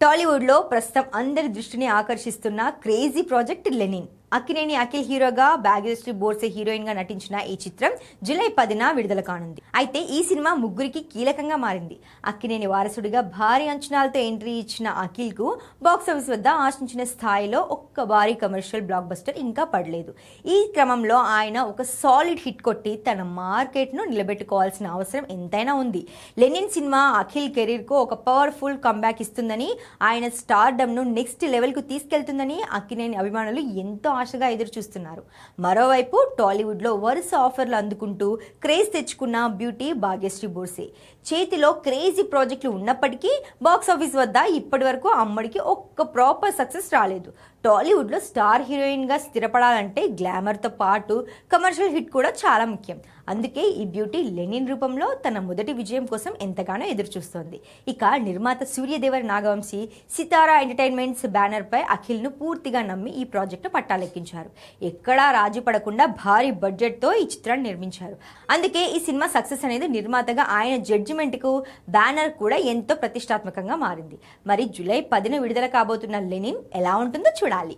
టాలీవుడ్లో ప్రస్తుతం అందరి దృష్టిని ఆకర్షిస్తున్న crazy project Lenin. Akkineni Akhil హీరోగా, భాగ్యశ్రీ బోర్సే హీరోయిన్ గా నటించిన ఈ చిత్రం జూలై 10న విడుదల కానుంది. అయితే ఈ సినిమా ముగ్గురికి కీలకంగా మారింది. అక్కినేని వారసుడిగా భారీ అంచనాలతో ఎంట్రీ ఇచ్చిన అఖిల్ కు బాక్సాఫీస్ వద్ద ఆశించిన స్థాయిలో ఒక్క భారీ కమర్షియల్ బ్లాక్ బస్టర్ ఇంకా పడలేదు. ఈ క్రమంలో ఆయన ఒక సాలిడ్ హిట్ కొట్టి తన మార్కెట్ ను నిలబెట్టుకోవాల్సిన అవసరం ఎంతైనా ఉంది. లెనిన్ సినిమా అఖిల్ కెరీర్ కు ఒక పవర్ఫుల్ కంబ్యాక్ ఇస్తుందని, ఆయన స్టార్డమ్ ను నెక్స్ట్ లెవెల్ కు తీసుకెళ్తుందని అక్కినేని అభిమానులు ఎంతో ఆశగా ఎదురు చూస్తున్నారు. మరోవైపు టాలీవుడ్ లో వరుస ఆఫర్లు అందుకుంటూ క్రేజ్ తెచ్చుకున్న బ్యూటీ భాగ్యశ్రీ బోర్సే చేతిలో క్రేజీ ప్రాజెక్టులు ఉన్నప్పటికీ బాక్సాఫీస్ వద్ద ఇప్పటి వరకు అమ్మడికి ఒక్క ప్రాపర్ సక్సెస్ రాలేదు. టాలీవుడ్ లో స్టార్ హీరోయిన్ గా స్థిరపడాలంటే గ్లామర్ తో పాటు కమర్షియల్ హిట్ కూడా చాలా ముఖ్యం. అందుకే ఈ బ్యూటీ లెనిన్ రూపంలో తన మొదటి విజయం కోసం ఎంతగానో ఎదురు చూస్తోంది. ఇక నిర్మాత సూర్యదేవర నాగవంశీ సితారా ఎంటర్టైన్మెంట్స్ బ్యానర్ పై అఖిల్ ను పూర్తిగా నమ్మి ఈ ప్రాజెక్టు పట్టాలెక్కించారు. ఎక్కడా రాజీ పడకుండా భారీ బడ్జెట్ తో ఈ చిత్రాన్ని నిర్మించారు. అందుకే ఈ సినిమా సక్సెస్ అనేది నిర్మాతగా ఆయన జడ్జిమెంట్ కు, బ్యానర్ కూడా ఎంతో ప్రతిష్టాత్మకంగా మారింది. మరి జూలై 10న విడుదల కాబోతున్న లెనిన్ ఎలా ఉంటుందో చూడాలి.